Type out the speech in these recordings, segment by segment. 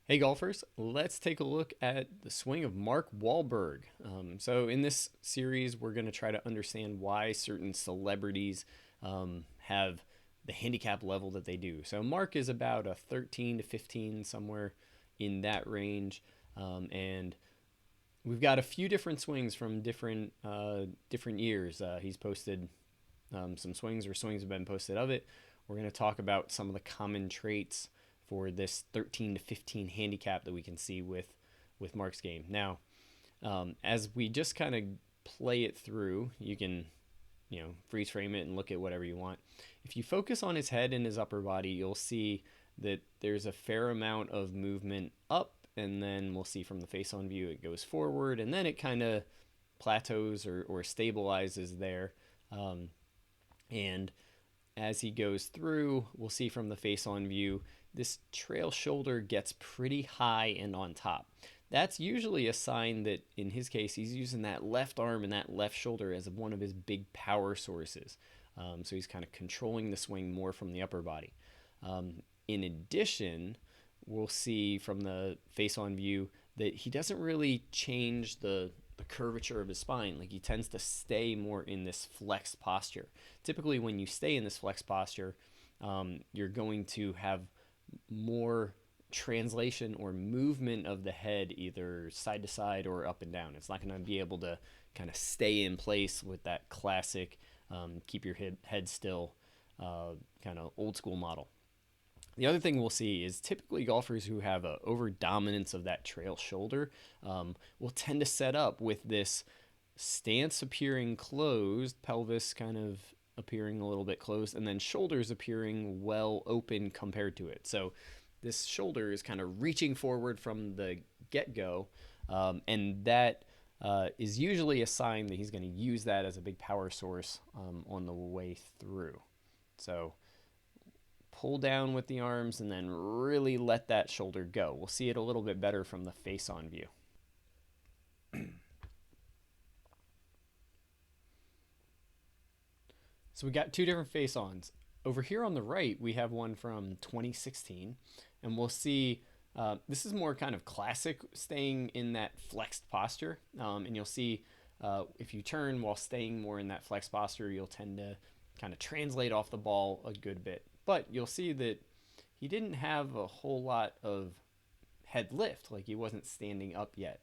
Hey golfers, let's take a look at the swing of Mark Wahlberg. So, in this series, we're going to try to understand why certain celebrities have the handicap level that they do. So, Mark is about a 13 to 15, somewhere in that range. And we've got a few different swings from different years. He's posted some swings, or swings have been posted of it. We're going to talk about some of the common traits for this 13 to 15 handicap that we can see with Mark's game. Now, as we just kind of play it through, you can freeze frame it and look at whatever you want. If you focus on his head and his upper body, you'll see that there's a fair amount of movement up, and then we'll see from the face on view it goes forward, and then it kind of plateaus or stabilizes there. And as he goes through, we'll see from the face on view, this trail shoulder gets pretty high and on top. That's usually a sign that, in his case, he's using that left arm and that left shoulder as one of his big power sources. So he's kind of controlling the swing more from the upper body. In addition, we'll see from the face on view that he doesn't really change the curvature of his spine. Like, he tends to stay more in this flexed posture. Typically, when you stay in this flexed posture, you're going to have more translation or movement of the head, either side to side or up and down. It's not going to be able to kind of stay in place with that classic keep your head still kind of old school model. The other thing we'll see is typically golfers who have a over dominance of that trail shoulder will tend to set up with this stance appearing closed, pelvis kind of appearing a little bit closed, and then shoulders appearing well open compared to it. So this shoulder is kind of reaching forward from the get-go, and that is usually a sign that he's going to use that as a big power source on the way through. So pull down with the arms and then really let that shoulder go. We'll see it a little bit better from the face on view. So we got two different face ons. Over here on the right, we have one from 2016, and we'll see this is more kind of classic, staying in that flexed posture. And you'll see if you turn while staying more in that flexed posture, you'll tend to kind of translate off the ball a good bit. But you'll see that he didn't have a whole lot of head lift, like he wasn't standing up yet.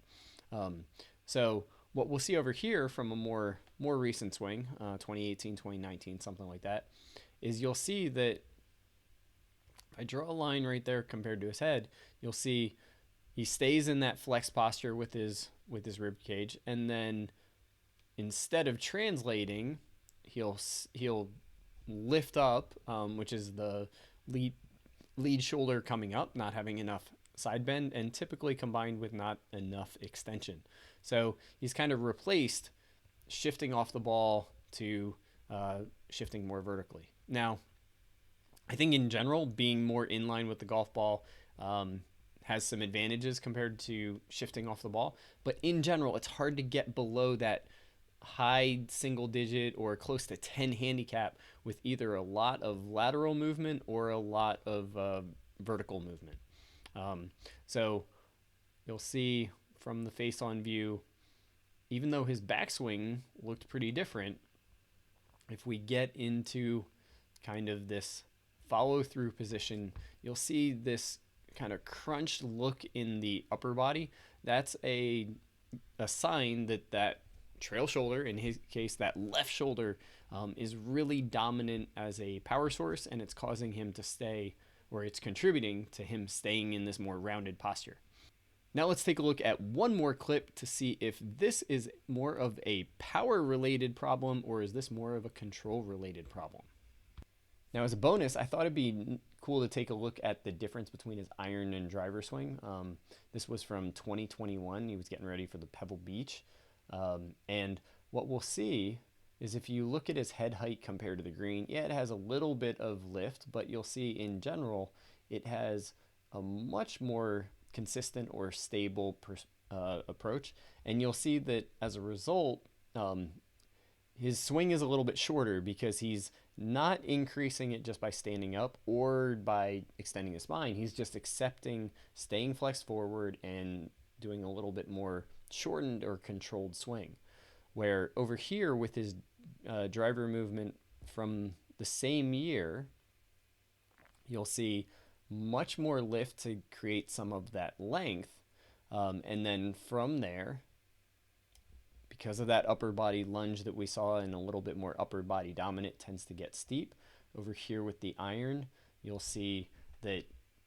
So what we'll see over here from a more recent swing, 2018, 2019, something like that, is you'll see that if I draw a line right there compared to his head, you'll see he stays in that flex posture with his rib cage, and then instead of translating, he'll lift up, which is the lead shoulder coming up, not having enough side bend, and typically combined with not enough extension. So he's kind of replaced shifting off the ball to shifting more vertically. Now, I think in general, being more in line with the golf ball has some advantages compared to shifting off the ball. But in general, it's hard to get below that high single digit or close to 10 handicap with either a lot of lateral movement or a lot of vertical movement. So you'll see from the face on view, even though his backswing looked pretty different, if we get into kind of this follow through position, you'll see this kind of crunched look in the upper body. That's a sign that trail shoulder, in his case that left shoulder, is really dominant as a power source, and it's causing him to stay, or it's contributing to him staying in this more rounded posture. Now let's take a look at one more clip to see if this is more of a power related problem or is this more of a control related problem. Now, as a bonus, I thought it'd be cool to take a look at the difference between his iron and driver swing. This was from 2021. He was getting ready for the Pebble Beach. And what we'll see is if you look at his head height compared to the green, yeah, it has a little bit of lift, but you'll see in general it has a much more consistent or stable approach. And you'll see that as a result, his swing is a little bit shorter because he's not increasing it just by standing up or by extending the spine. He's just accepting staying flexed forward and doing a little bit more shortened or controlled swing. Where over here with his driver movement from the same year, you'll see much more lift to create some of that length. And then from there, because of that upper body lunge that we saw and a little bit more upper body dominant tends to get steep. Over here with the iron, you'll see that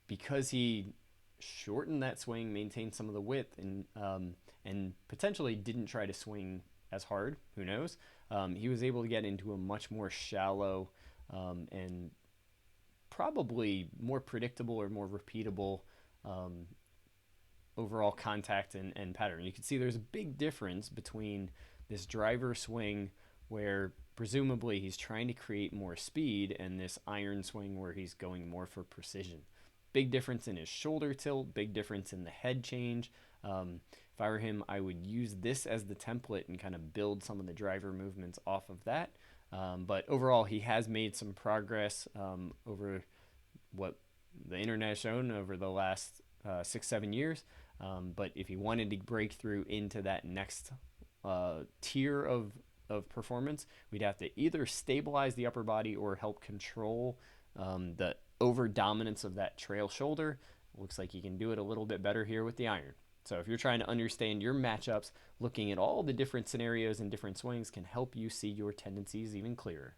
because he shortened that swing, maintained some of the width, and potentially didn't try to swing as hard, who knows, he was able to get into a much more shallow and probably more predictable or more repeatable um, overall contact and pattern. You can see there's a big difference between this driver swing where presumably he's trying to create more speed and this iron swing where he's going more for precision. Big difference in his shoulder tilt, big difference in the head change. If I were him, I would use this as the template and kind of build some of the driver movements off of that. But overall, he has made some progress over what the internet has shown over the last 6-7 years. But if he wanted to break through into that next tier of performance, we'd have to either stabilize the upper body or help control the over dominance of that trail shoulder. Looks like he can do it a little bit better here with the iron. So if you're trying to understand your matchups, looking at all the different scenarios and different swings can help you see your tendencies even clearer.